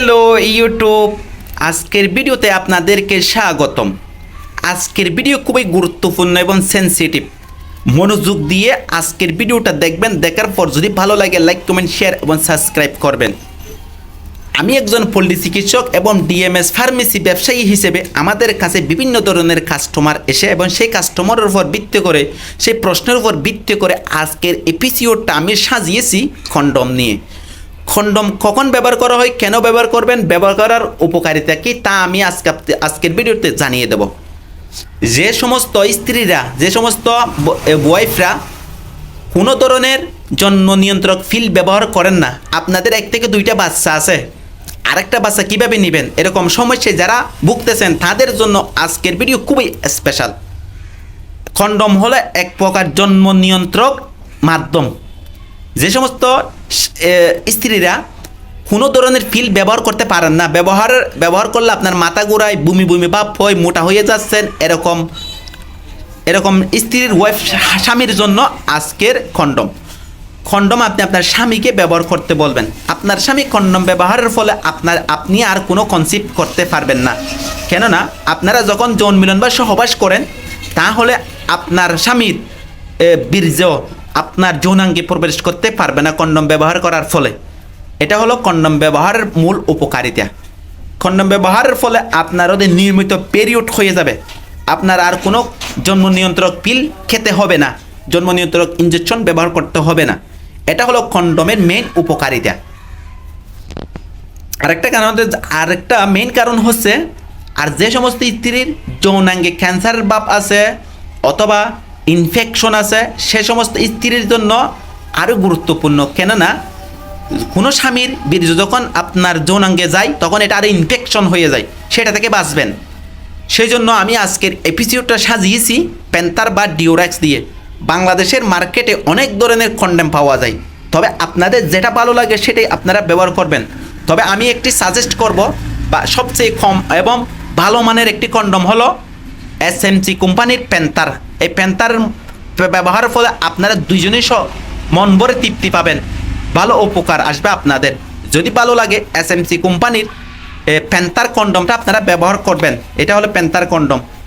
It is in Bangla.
হ্যালো ইউটিউব, আজকের ভিডিওতে আপনাদেরকে স্বাগতম। আজকের ভিডিও খুবই গুরুত্বপূর্ণ এবং সেনসিটিভ। মনোযোগ দিয়ে আজকের ভিডিওটা দেখবেন। দেখার পর যদি ভালো লাগে লাইক কমেন্ট শেয়ার এবং সাবস্ক্রাইব করবেন। আমি একজন পল্লী চিকিৎসক এবং ডিএমএস ফার্মেসি ব্যবসায়ী হিসেবে আমাদের কাছে বিভিন্ন ধরনের কাস্টমার এসে এবং সেই কাস্টমারের উপর ভিত্তি করে সেই প্রশ্নের উপর ভিত্তি করে আজকের এপিসোডটা আমি সাজিয়েছি কন্ডম নিয়ে। কন্ডম কখন ব্যবহার করা হয়, কেন ব্যবহার করবেন, ব্যবহার করার উপকারিতা কী তা আমি আজকের ভিডিওতে জানিয়ে দেব। যে সমস্ত স্ত্রীরা, যে সমস্ত ওয়াইফরা কোনো ধরনের জন্ম নিয়ন্ত্রক পিল ব্যবহার করেন না, আপনাদের 1 থেকে 2টা বাচ্চা আছে, আরেকটা বাচ্চা কীভাবে নেবেন, এরকম সমস্যায় যারা ভুগতেছেন তাদের জন্য আজকের ভিডিও খুবই স্পেশাল। কন্ডম হলো এক প্রকার জন্ম নিয়ন্ত্রক মাধ্যম। যে সমস্ত স্ত্রীরা কোনো ধরনের পিল ব্যবহার করতে পারেন না, ব্যবহার করলে আপনার মাথা ঘোরায়, বমি বমি ভাব হয়, মোটা হয়ে যাচ্ছেন, এরকম স্ত্রীর ওয়াইফ স্বামীর জন্য আজকের কন্ডম আপনি আপনার স্বামীকে ব্যবহার করতে বলবেন। আপনার স্বামী কন্ডম ব্যবহারের ফলে আপনি আর কোনো কনসিভ করতে পারবেন না। কেননা আপনারা যখন যৌন মিলন বা সহবাস করেন তাহলে আপনার স্বামীর বীর্য আপনার যৌনাঙ্গে প্রবেশ করতে পারবে না কন্ডম ব্যবহার করার ফলে। এটা হলো কন্ডম ব্যবহারের মূল উপকারিতা। কন্ডম ব্যবহারের ফলে আপনার ওদের নিয়মিত পিরিয়ড হয়ে যাবে। আপনার আর কোনো জন্ম নিয়ন্ত্রক পিল খেতে হবে না, জন্ম নিয়ন্ত্রক ইনজেকশন ব্যবহার করতে হবে না। এটা হলো কন্ডমের মেইন উপকারিতা। আরেকটা মেইন কারণ হচ্ছে, আর যে সমস্ত স্ত্রীর যৌনাঙ্গে ক্যান্সারের ভাব আছে অথবা ইনফেকশন আছে, সে সমস্ত স্ত্রীর জন্য আরও গুরুত্বপূর্ণ। কেননা কোনো স্বামীর বীর্য যখন আপনার যৌনাঙ্গে যায় তখন এটা আরও ইনফেকশন হয়ে যায়, সেটা থেকে বাঁচবেন। সেই জন্য আমি আজকের এপিসোডটা সাজিয়েছি প্যান্থার বা ডিওরাক্স দিয়ে। বাংলাদেশের মার্কেটে অনেক ধরনের কন্ডম পাওয়া যায়, তবে আপনাদের যেটা ভালো লাগে সেটাই আপনারা ব্যবহার করবেন। তবে আমি একটি সাজেস্ট করব, বা সবচেয়ে কম এবং ভালো মানের একটি কন্ডম হলো এসএমসি কোম্পানির প্যান্থার। এই প্যান্থার ব্যবহারের ফলে আপনারা দুইজনেই মন ভরে তৃপ্তি পাবেন, ভালো উপকার আসবে আপনাদের। যদি ভালো লাগে এসএমসি কোম্পানির প্যান্থার কন্ডমটা আপনারা ব্যবহার করবেন। এটা হলো প্যান্থার কন্ডম।